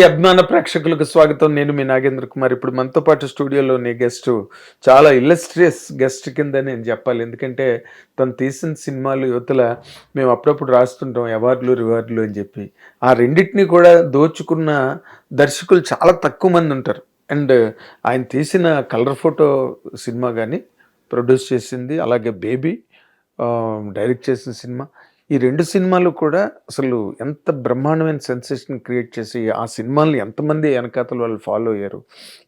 ఈ అభిమాన ప్రేక్షకులకు స్వాగతం. నేను మీ నాగేంద్ర కుమార్. ఇప్పుడు మనతో పాటు స్టూడియోలోని గెస్ట్ చాలా ఇల్లస్ట్రియస్ గెస్ట్ కింద నేను చెప్పాలి. ఎందుకంటే తను తీసిన సినిమాలు యువతల మేము అప్పుడప్పుడు రాస్తుంటాం అవార్డులు రివార్డులు అని చెప్పి. ఆ రెండింటిని కూడా దోచుకున్న దర్శకులు చాలా తక్కువ మంది ఉంటారు. అండ్ ఆయన తీసిన కలర్ ఫోటో సినిమా కానీ ప్రొడ్యూస్ చేసింది, అలాగే బేబీ డైరెక్ట్ చేసిన సినిమా, ఈ 2 సినిమాలు కూడా అసలు ఎంత బ్రహ్మాండమైన సెన్సేషన్ క్రియేట్ చేసి, ఆ సినిమాల్ని ఎంతమంది వెనకాతల వాళ్ళు ఫాలో అయ్యారు,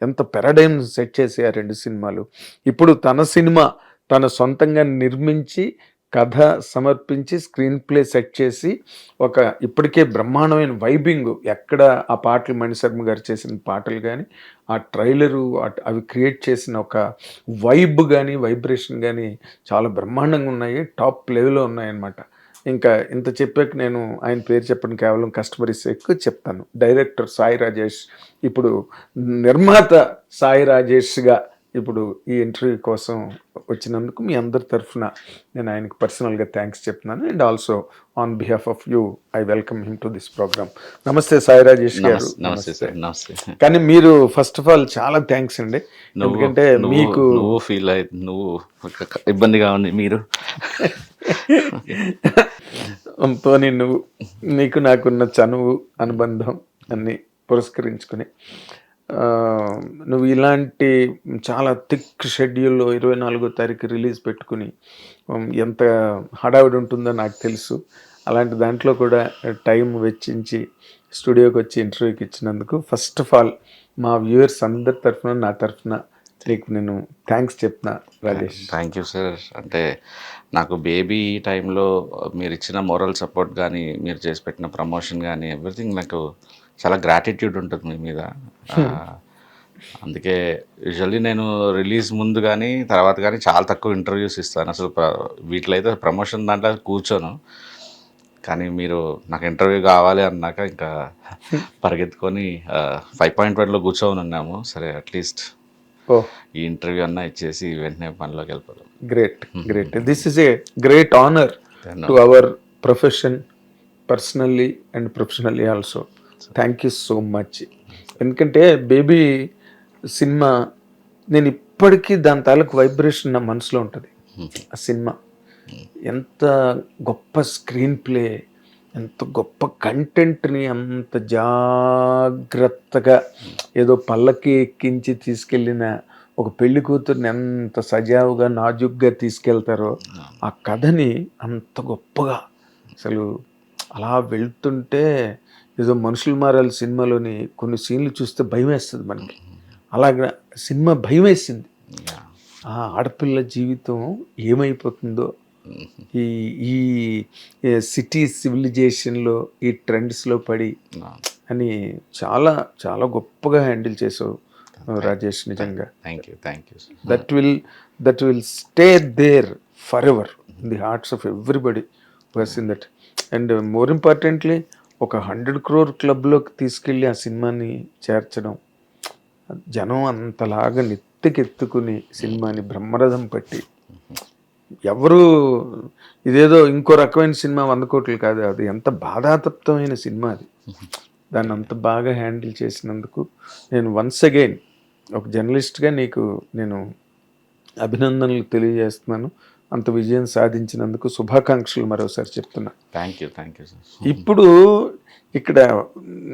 ఎంత పారాడైమ్ సెట్ చేసి ఆ 2 సినిమాలు. ఇప్పుడు తన సినిమా తన సొంతంగా నిర్మించి, కథ సమర్పించి, స్క్రీన్ ప్లే సెట్ చేసి, ఒక ఇప్పటికే బ్రహ్మాండమైన వైబింగ్, ఎక్కడ ఆ పాటలు మణిశర్మ గారు చేసిన పాటలు కానీ, ఆ ట్రైలరు అవి క్రియేట్ చేసిన ఒక వైబ్ కానీ, వైబ్రేషన్ కానీ చాలా బ్రహ్మాండంగా ఉన్నాయి. టాప్ లెవెల్లో ఉన్నాయన్నమాట. ఇంకా ఇంత చెప్పాక నేను ఆయన పేరు చెప్పను, కేవలం కస్టమర్ సేక్ చెప్తాను. డైరెక్టర్ సాయి రాజేష్, ఇప్పుడు నిర్మాత సాయి రాజేష్గా ఇప్పుడు ఈ ఇంటర్వ్యూ కోసం వచ్చినందుకు మీ అందరి తరఫున నేను ఆయనకు పర్సనల్గా థ్యాంక్స్ చెప్తున్నాను. And also on behalf of you I welcome him to this program. నమస్తే సాయి రాజేష్ గారు. నమస్తే సార్. నమస్తే. కానీ మీరు ఫస్ట్ ఆఫ్ ఆల్ చాలా థ్యాంక్స్ అండి. ఎందుకంటే మీకు ఫీల్ అయి నువ్వు ఇబ్బందిగా ఉంది మీరు పోనీ నువ్వు నీకు నాకున్న చనువు అనుబంధం అన్నీ పురస్కరించుకుని నువ్వు ఇలాంటి చాలా థిక్ షెడ్యూల్లో 24వ తారీఖు రిలీజ్ పెట్టుకుని ఎంత హడావిడి ఉంటుందో నాకు తెలుసు. అలాంటి దాంట్లో కూడా టైం వెచ్చించి స్టూడియోకి వచ్చి ఇంటర్వ్యూకి ఇచ్చినందుకు ఫస్ట్ ఆఫ్ ఆల్ మా వ్యూవర్స్ అందరి తరఫున, నా తరఫున నీకు నేను థ్యాంక్స్ చెప్తున్నా రాజేష్. Thank you sir. అంటే నాకు బేబీ టైంలో మీరు ఇచ్చిన మోరల్ సపోర్ట్ కానీ, మీరు చేసి పెట్టిన ప్రమోషన్ కానీ, ఎవ్రీథింగ్ నాకు చాలా గ్రాటిట్యూడ్ ఉంటుంది మీ మీద. అందుకే యూజువల్లీ నేను రిలీజ్ ముందు కానీ తర్వాత కానీ చాలా తక్కువ ఇంటర్వ్యూస్ ఇస్తాను. అసలు వీటిలో అయితే ప్రమోషన్ దాంట్లో కూర్చోను. కానీ మీరు నాకు ఇంటర్వ్యూ కావాలి అన్నాక ఇంకా పరిగెత్తుకొని 5.1లో కూర్చోని ఉన్నాము. సరే అట్లీస్ట్ ఈ ఇంటర్వ్యూ అన్నా ఇచ్చేసి వెంటనే పనిలోకి వెళ్ళిపోతాం. Great great. This is a great honour to our profession, personally and professionally also. Thank you so much. ఎందుకంటే బేబీ సినిమా నేను ఇప్పటికీ దాని తాలూకు వైబ్రేషన్ నా మనసులో ఉంటుంది. ఆ సినిమా ఎంత గొప్ప స్క్రీన్ ప్లే, ఎంత గొప్ప కంటెంట్ని అంత జాగ్రత్తగా ఏదో పల్లకి ఎక్కించి తీసుకెళ్ళిన ఒక పెళ్లి కూతుర్ని ఎంత సజావుగా నాజుగ్గా తీసుకెళ్తారో, ఆ కథని అంత గొప్పగా అసలు అలా వెళ్తుంటే ఏదో మనుషులు మారాలి సినిమాలోని కొన్ని సీన్లు చూస్తే భయం వేస్తుంది మనకి. అలాగా సినిమా భయం వేసింది. ఆ ఆడపిల్ల జీవితం ఏమైపోతుందో ఈ ఈ సిటీ సివిలైజేషన్లో ఈ ట్రెండ్స్లో పడి అని చాలా చాలా గొప్పగా హ్యాండిల్ చేసావు రాజేష్. నిజంగా thank you. That will stay there for ever in the hearts of everybody was in that. And more importantly ఒక 100 crore క్లబ్లోకి తీసుకెళ్ళి ఆ సినిమాని చేర్చడం, జనం అంతలాగా నెత్తికెత్తుకుని సినిమాని బ్రహ్మరథం పట్టి, ఎవరు ఇదేదో ఇంకో రకమైన సినిమా 100 కోట్లు కాదు, అది ఎంత బాధాతప్తమైన సినిమా అది. దాన్ని అంత బాగా హ్యాండిల్ చేసినందుకు నేను వన్స్ అగైన్ ఒక జర్నలిస్ట్గా నీకు నేను అభినందనలు తెలియజేస్తున్నాను. అంత విజయం సాధించినందుకు శుభాకాంక్షలు మరోసారి చెప్తున్నా. Thank you sir. ఇప్పుడు ఇక్కడ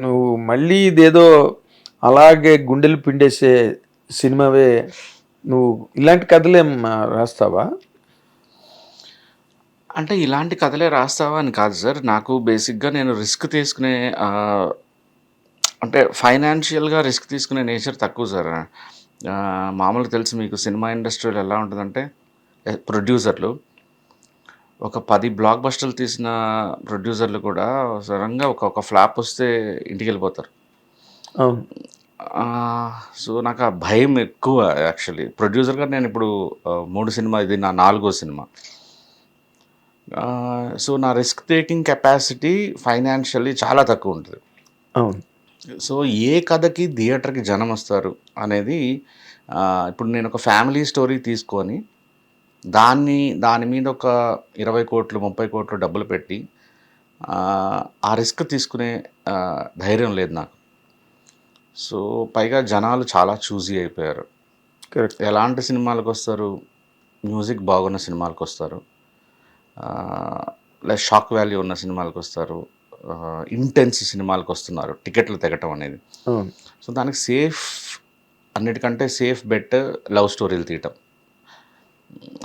నువ్వు మళ్ళీ ఇదేదో అలాగే గుండెలు పిండేసే సినిమావే, నువ్వు ఇలాంటి కథలేం రాస్తావా? అంటే ఇలాంటి కథలే రాస్తావా అని కాదు సార్. నాకు బేసిక్గా నేను రిస్క్ తీసుకునే అంటే ఫైనాన్షియల్గా రిస్క్ తీసుకునే నేచర్ తక్కువ సార్. మామూలుగా తెలుసు మీకు సినిమా ఇండస్ట్రీలో ఎలా ఉంటుందంటే, ప్రొడ్యూసర్లు ఒక 10 బ్లాక్ బస్టర్లు తీసిన ప్రొడ్యూసర్లు కూడా సడన్గా ఒక ఫ్లాప్ వస్తే ఇంటికి వెళ్ళిపోతారు. సో నాకు ఆ భయం ఎక్కువ యాక్చువల్లీ. ప్రొడ్యూసర్గా నేను ఇప్పుడు 3 సినిమా, ఇది నా 4వ సినిమా. సో నా రిస్క్ టేకింగ్ కెపాసిటీ ఫైనాన్షియల్లీ చాలా తక్కువ ఉంటుంది. అవును. సో ఏ కథకి థియేటర్కి జనం వస్తారు అనేది, ఇప్పుడు నేను ఒక ఫ్యామిలీ స్టోరీ తీసుకొని దాని మీద ఒక 20 కోట్లు 30 కోట్లు డబ్బులు పెట్టి ఆ రిస్క్ తీసుకునే ధైర్యం లేదు నాకు. సో పైగా జనాలు చాలా చూజీ అయిపోయారు. కరెక్ట్. ఎలాంటి సినిమాలకు వస్తారు? మ్యూజిక్ బాగున్న సినిమాలకు వస్తారు, లేదా షాక్ వాల్యూ ఉన్న సినిమాలకు వస్తారు, ఇంటెన్స్ సినిమాలకు వస్తున్నారు. టికెట్లు తెగటం అనేది. అవును. సో దానికి సేఫ్, అన్నిటికంటే సేఫ్ బెట్ లవ్ స్టోరీలు తీయటం.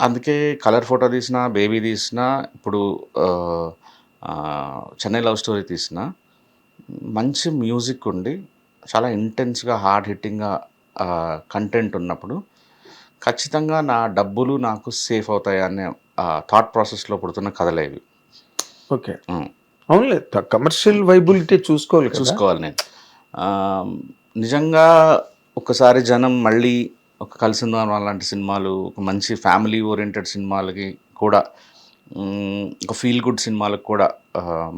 అందుకే కలర్ ఫోటో తీసినా, బేబీ తీసినా, ఇప్పుడు చెన్నై లవ్ స్టోరీ తీసినా మంచి మ్యూజిక్ ఉండి చాలా ఇంటెన్స్గా హార్డ్ హిట్టింగ్గా కంటెంట్ ఉన్నప్పుడు ఖచ్చితంగా నా డబ్బులు నాకు సేఫ్ అవుతాయి అనే థాట్ ప్రాసెస్లో పుడుతున్న కథలేవి. ఓకే. అవునులే, కమర్షియల్ వైబిలిటీ చూసుకోవాలి కదా. చూసుకోవాలి నేను. నిజంగా ఒకసారి జనం మళ్ళీ ఒక కలిసిందాం అలాంటి సినిమాలు, ఒక మంచి ఫ్యామిలీ ఓరియంటెడ్ సినిమాలకి కూడా, ఒక ఫీల్ గుడ్ సినిమాలకు కూడా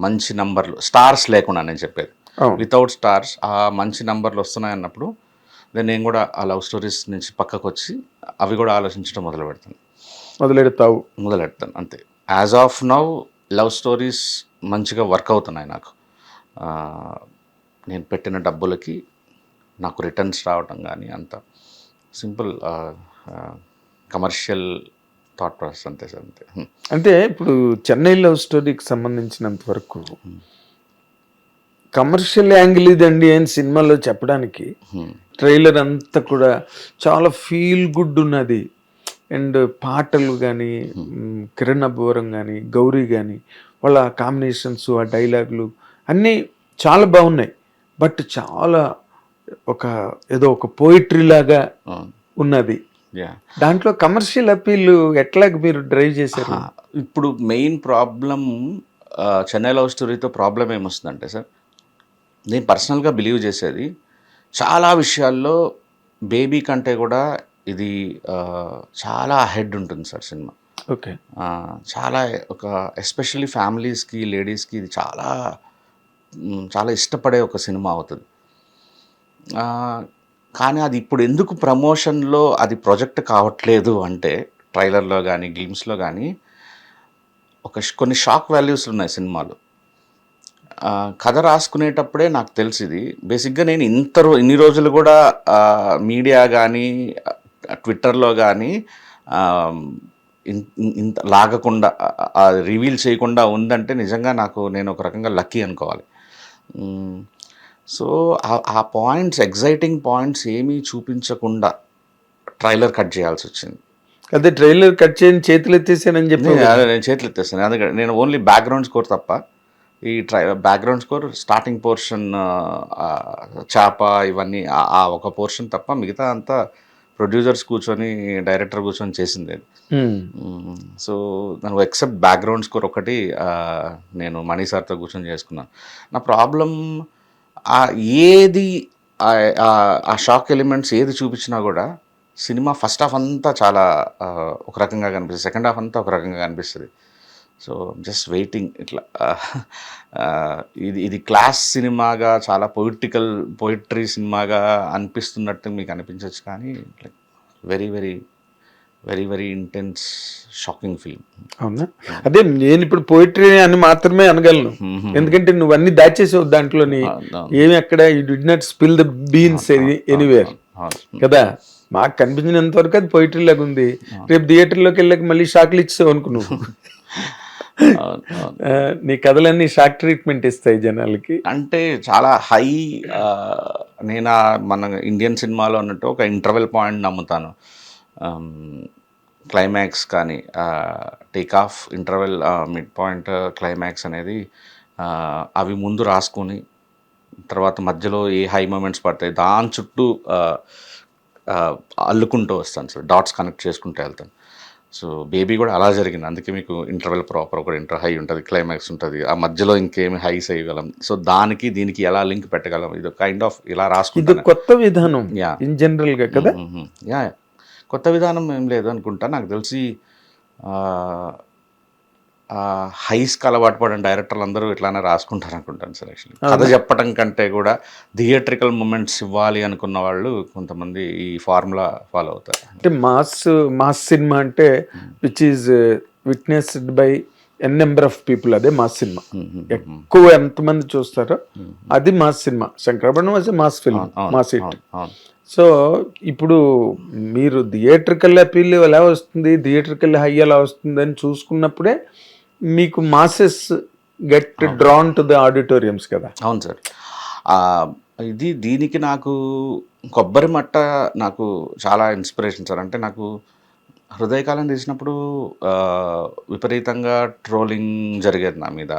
మంచి నంబర్లు, స్టార్స్ లేకుండా నేను చెప్పేది, వితౌట్ స్టార్స్ ఆ మంచి నంబర్లు వస్తున్నాయి అన్నప్పుడు నేను కూడా ఆ లవ్ స్టోరీస్ నుంచి పక్కకు వచ్చి అవి కూడా ఆలోచించడం మొదలెడతాను అంతే. As of now love stories మంచిగా వర్క్ అవుతున్నాయి నాకు. నేను పెట్టిన డబ్బులకి నాకు రిటర్న్స్ రావటం కానీ అంత సింపుల్ కమర్షియల్ థాట్ ప్రాసెస్ అంతే సార్, అంతే. అంటే ఇప్పుడు చెన్నై లవ్ స్టోరీకి సంబంధించినంత వరకు కమర్షియల్ యాంగిల్ ఇదండి అని సినిమాలో చెప్పడానికి ట్రైలర్ అంతా కూడా చాలా ఫీల్ గుడ్ ఉన్నది. అండ్ పాటలు కానీ, కిరణ్ అబ్బవరం కానీ, గౌరీ కానీ, వాళ్ళ కాంబినేషన్స్, ఆ డైలాగులు అన్నీ చాలా బాగున్నాయి. బట్ చాలా ఏదో ఒక పోయిటరీ లాగా ఉన్నది. దాంట్లో కమర్షియల్ అపీల్ ఎట్లా మీరు డ్రైవ్ చేశారు? ఇప్పుడు మెయిన్ ప్రాబ్లం చెన్నై లవ్ స్టోరీతో ప్రాబ్లం ఏమొస్తుందంటే సార్, నేను పర్సనల్గా బిలీవ్ చేసేది చాలా విషయాల్లో బేబీ కంటే కూడా ఇది చాలా అహెడ్ ఉంటుంది సార్ సినిమా. ఓకే. చాలా ఎస్పెషల్లీ ఫ్యామిలీస్కి, లేడీస్కి ఇది చాలా చాలా ఇష్టపడే ఒక సినిమా అవుతుంది. కానీ అది ఇప్పుడు ఎందుకు ప్రమోషన్లో అది ప్రొజెక్ట్ కావట్లేదు అంటే, ట్రైలర్లో కానీ గ్లిమ్స్లో కానీ కొన్ని షాక్ వాల్యూస్ ఉన్నాయి సినిమాలు. కథ రాసుకునేటప్పుడే నాకు తెలిసింది. బేసిక్గా నేను ఇన్ని రోజులు కూడా మీడియా కానీ ట్విట్టర్లో కానీ ఇంత లాగకుండా రివీల్ చేయకుండా ఉందంటే నిజంగా నేను ఒక రకంగా లక్కీ అనుకోవాలి. సో ఆ పాయింట్స్, ఎగ్జైటింగ్ పాయింట్స్ ఏమీ చూపించకుండా ట్రైలర్ కట్ చేయాల్సి వచ్చింది. అదే ట్రైలర్ కట్ చేయని చేతులు ఎత్తేసానని చెప్పి నేను చేతులు ఎత్తేస్తాను. అందుకని నేను ఓన్లీ బ్యాక్గ్రౌండ్ స్కోర్ తప్ప ఈ బ్యాక్గ్రౌండ్ స్కోర్ స్టార్టింగ్ పోర్షన్ చాప ఇవన్నీ ఆ ఒక పోర్షన్ తప్ప మిగతా అంతా ప్రొడ్యూసర్స్ కూర్చొని, డైరెక్టర్ కూర్చొని చేసింది. సో నాకు ఎక్సెప్ట్ బ్యాక్గ్రౌండ్ స్కోర్ ఒకటి నేను మణి సార్తో కూర్చొని చేసుకున్నాను. నా ప్రాబ్లం ఏది ఆ షాక్ ఎలిమెంట్స్ ఏది చూపించినా కూడా సినిమా ఫస్ట్ హాఫ్ అంతా చాలా ఒక రకంగా కనిపిస్తుంది, సెకండ్ హాఫ్ అంతా ఒక రకంగా కనిపిస్తుంది. So just waiting. ఇట్లా ఇది క్లాస్ సినిమాగా, చాలా పోయిట్రీ సినిమాగా అనిపిస్తున్నట్టు మీకు అనిపించవచ్చు, కానీ like very very very very intense shocking film. అవునా? అదే నేను ఇప్పుడు పోయిట్రీ అని మాత్రమే అనగలను, ఎందుకంటే నువ్వు అన్ని దాచేసావు దాంట్లోని. ఏమి అక్కడ you did not spill the beans anywhere కదా. మాకు కనిపించినంత వరకు అది పోయిట్రీ లాగా ఉంది. రేపు థియేటర్లోకి వెళ్ళాక మళ్ళీ షాక్లు ఇచ్చావు అనుకో నువ్వు. నీ కథలన్నీ షాక్ ట్రీట్మెంట్ ఇస్తాయి జనాలకి. అంటే చాలా హై, నేను మన ఇండియన్ సినిమాలో అన్నట్టు ఒక ఇంటర్వెల్ పాయింట్ నమ్ముతాను. క్లైమాక్స్ కానీ take off, interval, mid point, climax అనేది అవి ముందు రాసుకొని తర్వాత మధ్యలో ఏ హై మూమెంట్స్ పడతాయి దాని చుట్టూ అల్లుకుంటూ వస్తాను సార్, డాట్స్ కనెక్ట్ చేసుకుంటూ వెళ్తాను. సో బేబీ కూడా అలా జరిగింది. అందుకే మీకు ఇంటర్వెల్ ప్రాపర్ ఒక ఇంటర్ హై ఉంటుంది, క్లైమాక్స్ ఉంటుంది, ఆ మధ్యలో ఇంకేమి హైస్ వేయగలం, సో దానికి దీనికి ఎలా లింక్ పెట్టగలం, ఇది కైండ్ ఆఫ్ ఇలా రాసుకుంటాను. ఇది కొత్త విధానం ఇన్ జనరల్గా కదా. యా, కొత్త విధానం ఏం లేదు అనుకుంటా. నాకు తెలిసి హైస్కి అలవాటు పడిన డైరెక్టర్లు అందరూ ఇట్లానే రాసుకుంటారు అనుకుంటాను సార్. యాక్చువల్లీ కథ చెప్పడం కంటే కూడా థియేట్రికల్ మూమెంట్స్ ఇవ్వాలి అనుకున్న వాళ్ళు కొంతమంది ఈ ఫార్ములా ఫాలో అవుతారు. అంటే మాస్ సినిమా అంటే which is witnessed by N number of people, అదే మాస్ సినిమా. ఎక్కువ ఎంతమంది చూస్తారో అది mass cinema. Sankarabharanam was mass film, mass hit. So ఇప్పుడు మీరు థియేట్రికల్ అపీల్ ఎలా వస్తుంది, థియేట్రికల్ హై ఎలా వస్తుంది అని చూసుకున్నప్పుడే మీకు masses get drawn to the auditoriums కదా. అవును సార్. దీనికి నాకు కొబ్బరి మట్ట నాకు చాలా ఇన్స్పిరేషన్ సార్. అంటే నాకు హృదయకాలం తీసినప్పుడు విపరీతంగా ట్రోలింగ్ జరిగేది నా మీద.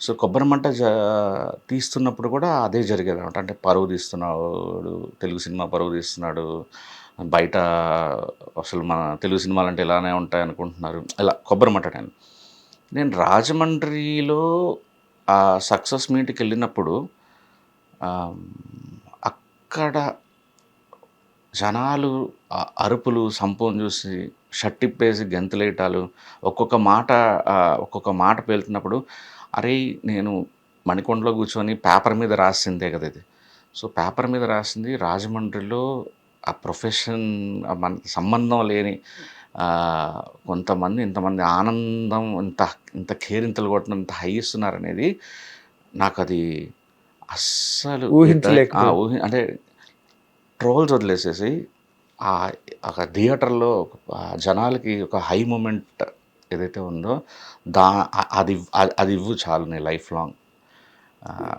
సో కొబ్బరి మంట తీస్తున్నప్పుడు కూడా అదే జరిగేది అనమాట. అంటే పరువు తీస్తున్నాడు, తెలుగు సినిమా పరువు తీస్తున్నాడు, బయట అసలు మన తెలుగు సినిమాలు అంటే ఇలానే ఉంటాయి అనుకుంటున్నారు, ఇలా కొబ్బరి మంట. నేను రాజమండ్రిలో ఆ సక్సెస్ మీట్కి వెళ్ళినప్పుడు అక్కడ జనాలు అరుపులు సంపోని చూసి షట్టిప్పేసి గెంతులేయటాలు, ఒక్కొక్క మాట పేలుతున్నప్పుడు, అరే నేను మణికొండలో కూర్చొని పేపర్ మీద రాసిందే కదా ఇది. సో పేపర్ మీద రాసింది రాజమండ్రిలో ఆ ప్రొఫెషన్ మన సంబంధం లేని కొంతమంది ఇంతమంది ఆనందం, ఇంత కేరింతలు కొట్టడం, ఇంత హై ఇస్తున్నారనేది నాకు అది అస్సలు ఊహించలేక. అంటే ట్రోల్స్ వదిలేసేసి ఒక థియేటర్లో జనాలకి ఒక హై మూమెంట్ ఏదైతే ఉందో అది ఇవ్వు చాలు నీ లైఫ్ లాంగ్.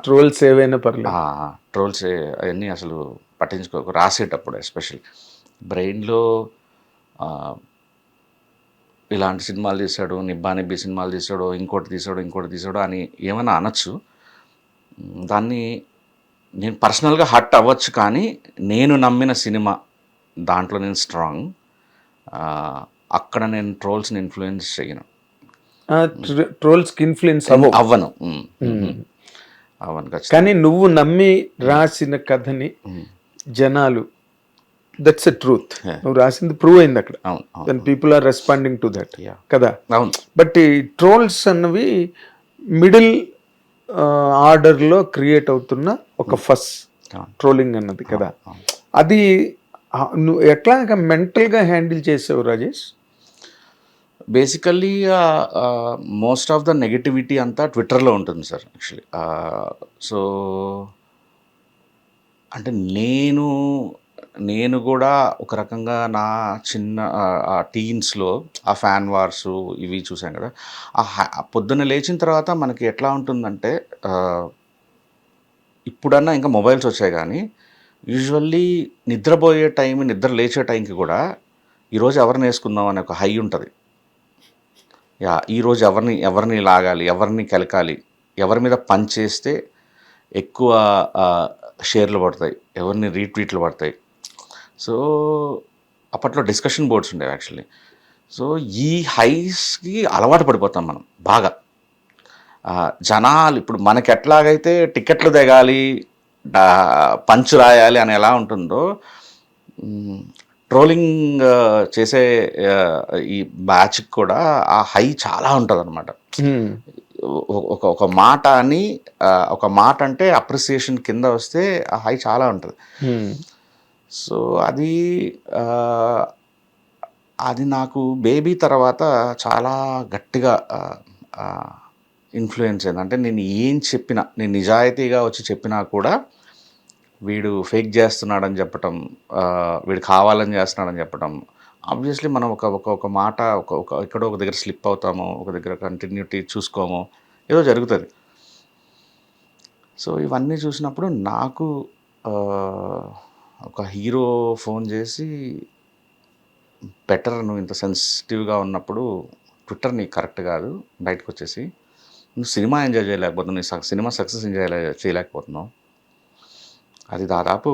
ట్రోల్స్ ఏవైనా పర్లేదు, ట్రోల్స్ అవన్నీ అసలు పట్టించుకోకు. రాసేటప్పుడు ఎస్పెషల్లీ బ్రెయిన్లో ఇలాంటి సినిమాలు తీశాడు, నిబ్బా నిబ్బి సినిమాలు తీశాడు, ఇంకోటి తీశాడు అని ఏమైనా అనొచ్చు. దాన్ని నేను పర్సనల్గా హర్ట్ అవ్వచ్చు, కానీ నేను నమ్మిన సినిమా దాంట్లో నేను స్ట్రాంగ్. అక్కడ నేను ట్రోల్స్ని ఇన్ఫ్లుయెన్స్ చేయను, ట్రోల్స్కి ఇన్ఫ్లుయెన్స్ అవ్వను. కానీ నువ్వు నమ్మి రాసిన కథని జనాలు, దట్స్ ఎ ట్రూత్, నువ్వు రాసింది ప్రూవ్ అయింది అక్కడ. Then people are responding to that కదా. బట్ ఈ ట్రోల్స్ అన్నవి మిడిల్ ఆర్డర్లో క్రియేట్ అవుతున్న ఒక ఫస్ ట్రోలింగ్ అన్నది కదా. అది నువ్వు ఎట్లా మెంటల్గా హ్యాండిల్ చేసావు Rajesh? Basically most of the negativity అంతా ట్విట్టర్లో ఉంటుంది సార్ యాక్చువల్లీ. సో అంటే నేను కూడా ఒక రకంగా నా చిన్న టీన్స్లో ఆ ఫ్యాన్ వార్స్ ఇవి చూసాం కదా. పొద్దున్న లేచిన తర్వాత మనకి ఎట్లా ఉంటుందంటే, ఇప్పుడన్నా ఇంకా మొబైల్స్ వచ్చాయి, కానీ యూజువల్లీ నిద్రపోయే టైం, నిద్ర లేచే టైంకి కూడా ఈరోజు ఎవరిని వేసుకుందాం అనే ఒక హై ఉంటుంది. ఈరోజు ఎవరిని లాగాలి, ఎవరిని కెలకాలి, ఎవరి మీద పంచ్ చేస్తే ఎక్కువ షేర్లు పడతాయి, ఎవరిని రీట్వీట్లు పడతాయి. సో అప్పట్లో డిస్కషన్ బోర్డ్స్ ఉండేవి యాక్చువల్లీ. సో ఈ హైస్కి అలవాటు పడిపోతాం మనం బాగా. జనాలు ఇప్పుడు మనకి ఎట్లాగైతే టికెట్లు దిగాలి, పంచు రాయాలి అని ఎలా ఉంటుందో, ట్రోలింగ్ చేసే ఈ బ్యాచ్కి కూడా ఆ హై చాలా ఉంటుంది అనమాట. ఒక మాట అని, ఒక మాట అంటే అప్రిసియేషన్ కింద వస్తే ఆ హై చాలా ఉంటుంది. సో అది నాకు బేబీ తర్వాత చాలా గట్టిగా ఇన్ఫ్లుయెన్స్ అయింది. అంటే నేను ఏం చెప్పినా, నేను నిజాయితీగా వచ్చి చెప్పినా కూడా వీడు ఫేక్ చేస్తున్నాడని చెప్పటం, వీడు కావాలని చేస్తున్నాడని చెప్పటం. ఆబ్వియస్లీ మనం ఒక మాట ఎక్కడో ఒక దగ్గర స్లిప్ అవుతాము, ఒక దగ్గర కంటిన్యూటీ చూసుకోము, ఏదో జరుగుతుంది. సో ఇవన్నీ చూసినప్పుడు నాకు ఒక హీరో ఫోన్ చేసి, బెటర్ నువ్వు ఇంత సెన్సిటివ్గా ఉన్నప్పుడు ట్విట్టర్ నీకు కరెక్ట్ కాదు, బయటకు వచ్చేసి నువ్వు సినిమా ఎంజాయ్ చేయలేకపోతున్నావు, నీ సినిమా సక్సెస్ ఎంజాయ్ చేయలేకపోతున్నావు. అది దాదాపు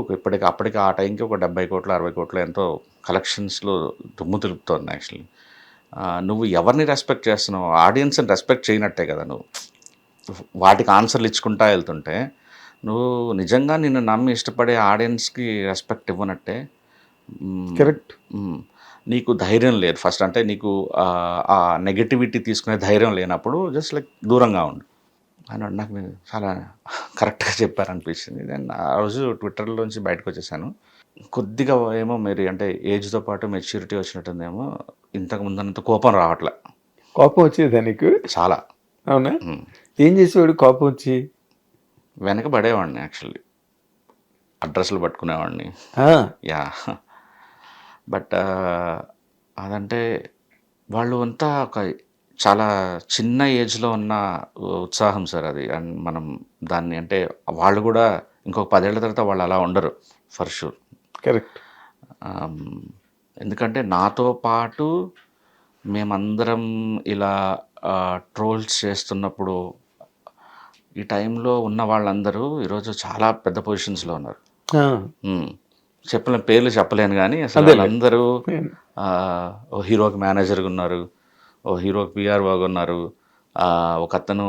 అప్పటికి ఆ టైంకి ఒక 70 కోట్లు 60 కోట్లు ఎంతో కలెక్షన్స్లో దుమ్ము తులుపుతోంది యాక్చువల్లీ. నువ్వు ఎవరిని రెస్పెక్ట్ చేస్తున్నావు? ఆడియన్స్ని రెస్పెక్ట్ చేయనట్టే కదా నువ్వు వాటికి ఆన్సర్లు ఇచ్చుకుంటా వెళ్తుంటే. నువ్వు నిజంగా నిన్ను నమ్మి ఇష్టపడే ఆడియన్స్కి రెస్పెక్ట్ ఇవ్వనట్టే. కరెక్ట్. నీకు ధైర్యం లేదు ఫస్ట్. అంటే నీకు ఆ నెగటివిటీ తీసుకునే ధైర్యం లేనప్పుడు జస్ట్ లైక్ దూరంగా ఉండు అన్నాడు. నాకు చాలా కరెక్ట్గా చెప్పారనిపించింది. దెన్ ఆ రోజు ట్విట్టర్లోంచి బయటకు వచ్చేసాను. కొద్దిగా ఏమో మరి అంటే ఏజ్తో పాటు మెచ్యూరిటీ వచ్చినట్టుందేమో, ఇంతకు ముందంత కోపం రావట్లే. కోపం వచ్చేదా నీకు? చాలా. అవునా? ఏం చేసేవాడు కోపం వచ్చి? వెనక పడేవాడిని యాక్చువల్లీ, అడ్రస్లు పట్టుకునేవాడిని. యా, బట్ అదంటే వాళ్ళు అంతా ఒక చాలా చిన్న ఏజ్లో ఉన్న ఉత్సాహం సార్ అది. అండ్ మనం దాన్ని అంటే వాళ్ళు కూడా ఇంకొక 10 ఏళ్ల తర్వాత వాళ్ళు అలా ఉండరు ఫర్ షూర్. కరెక్ట్. ఎందుకంటే నాతో పాటు మేమందరం ఇలా ట్రోల్స్ చేస్తున్నప్పుడు ఈ టైంలో ఉన్న వాళ్ళందరూ ఈరోజు చాలా పెద్ద పొజిషన్స్లో ఉన్నారు. పేర్లు చెప్పలేను కానీ అసలు వాళ్ళందరూ ఓ హీరోకి మేనేజర్గా ఉన్నారు, ఓ హీరోకి పిఆర్ఓగా ఉన్నారు, ఒక అతను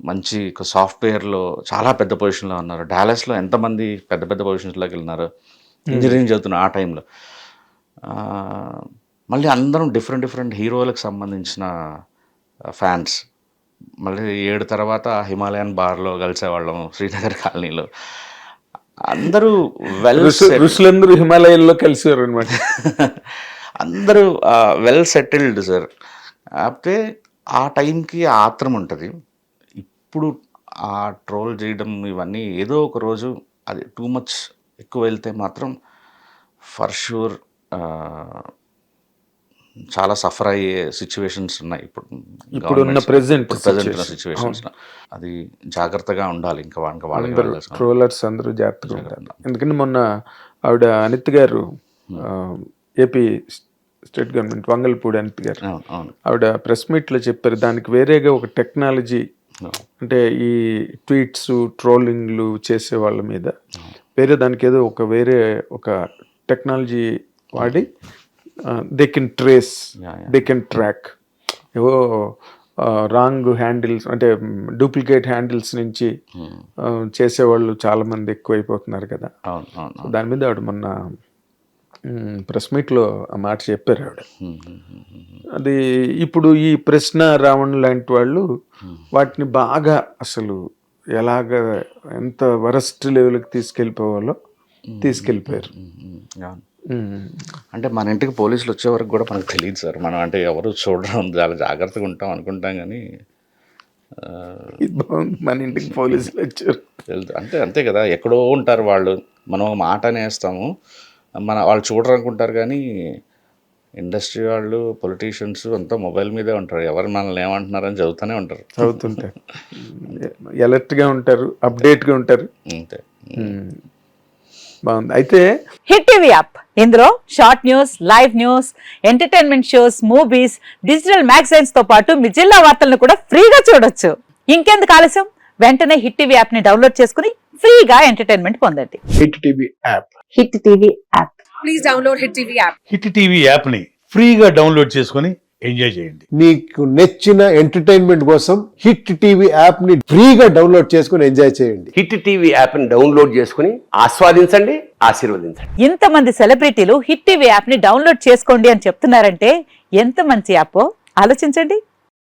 మంచి సాఫ్ట్వేర్లో చాలా పెద్ద పొజిషన్లో ఉన్నారు. డాలస్లో ఎంతమంది పెద్ద పెద్ద పొజిషన్స్లోకి వెళ్ళినారు ఇంజనీరింగ్ చదువుతున్న ఆ టైంలో. మళ్ళీ అందరం డిఫరెంట్ హీరోలకు సంబంధించిన ఫ్యాన్స్. మళ్ళీ 7 తర్వాత హిమాలయన్ బార్లో కలిసేవాళ్ళం శ్రీనగర్ కాలనీలో. అందరూ ఋషులందరూ హిమాలయాల్లో కలిసారు అనమాట. అందరూ వెల్ సెటిల్డ్ సార్. కాకపోతే ఆ టైంకి ఆత్రం ఉంటుంది. ఇప్పుడు ఆ ట్రోల్ చేయడం ఇవన్నీ ఏదో ఒక రోజు అది టూ మచ్ ఎక్కువ వెళ్తే మాత్రం ఫర్ షూర్ చాలా సఫర్ అయ్యే సిచ్యువేషన్స్ ఉన్నాయి ఇప్పుడున్న ప్రెసెంట్ సిచ్యువేషన్స్. అది జాగ్రత్తగా ఉండాలి. ఇంకా ట్రోలర్స్ అందరూ జాగ్రత్తగా ఉండాలి. ఎందుకంటే మొన్న ఆవిడ అనిత్ గారు, AP state government Vangalapudi Anith గారు, ఆవిడ ప్రెస్ మీట్లో చెప్పారు దానికి వేరేగా ఒక టెక్నాలజీ, అంటే ఈ ట్వీట్స్ ట్రోలింగ్లు చేసే వాళ్ళ మీద వేరే దానికి ఏదో వేరే ఒక టెక్నాలజీ వాడి they can trace, they can track. ఏవో రాంగ్ హ్యాండిల్స్ అంటే డూప్లికేట్ హ్యాండిల్స్ నుంచి చేసేవాళ్ళు చాలా మంది ఎక్కువైపోతున్నారు కదా. దాని మీద ఆవిడ మొన్న ప్రెస్ మీట్లో ఆ మాట చెప్పారు ఆవిడ. అది ఇప్పుడు ఈ ప్రశ్న రావణ్ లాంటి వాళ్ళు వాటిని బాగా అసలు ఎలాగ ఎంత వరస్ట్ లెవెల్కి తీసుకెళ్ళిపోవాలో తీసుకెళ్ళిపోయారు. అంటే మన ఇంటికి పోలీసులు వచ్చే వరకు కూడా మనకు తెలియదు సార్. మనం అంటే ఎవరు చూడడం చాలా జాగ్రత్తగా ఉంటాం అనుకుంటాం కానీ మన ఇంటికి పోలీసులు వచ్చారు అంటే అంతే కదా, ఎక్కడో ఉంటారు వాళ్ళు. మనం మాట అనేస్తాము, వాళ్ళు చూడరు అనుకుంటారు కానీ ఇండస్ట్రీ వాళ్ళు పొలిటీషియన్స్ అంతా మొబైల్ మీదే ఉంటారు. ఎవరు మనల్ని ఏమంటున్నారని చదువుతుంటారు, అలర్ట్గా ఉంటారు, అప్డేట్గా ఉంటారు. అంతే. బాగుంది. అయితే హిట్ టీవీ యాప్, ఇందులో short news, live news, entertainment shows, movies, digital magazines తో పాటు మీ జిల్లా వార్తలను కూడా ఫ్రీగా చూడొచ్చు. ఇంకెందుకు ఆలస్యం, వెంటనే హిట్ టీవీ యాప్ ని డౌన్లోడ్ చేసుకుని ఫ్రీగా ఎంటర్టైన్మెంట్ పొందండి. Hit TV app, hit TV app, please download hit TV app. Hit TV app ని ఫ్రీగా డౌన్లోడ్ చేసుకొని ఎంజాయ్ చేయండి. మీకు నచ్చిన ఎంటర్టైన్మెంట్ కోసం హిట్ టీవీ యాప్ ని ఫ్రీగా డౌన్లోడ్ చేసుకుని ఎంజాయ్ చేయండి. హిట్ టీవీ యాప్ ని డౌన్లోడ్ చేసుకుని ఆస్వాదించండి, ఆశీర్వదించండి. ఇంతమంది సెలబ్రిటీలు హిట్ టీవీ యాప్ ని డౌన్లోడ్ చేసుకోండి అని చెప్తున్నారంటే ఎంత మంచి యాప్ ఆలోచించండి.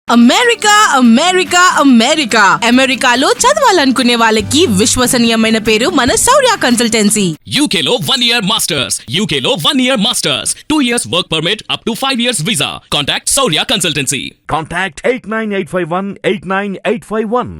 అమెరికా అమెరికా అమెరికా అమెరికాలో చదవాలనుకునే వాళ్ళకి విశ్వసనీయమైన పేరు మన శౌర్య కన్సల్టెన్సీ. UK లో 1 year masters, UK లో 1 year masters, 2 years work permit up to 5 years visa. Contact Saurya Consultancy. Contact 89851 89851.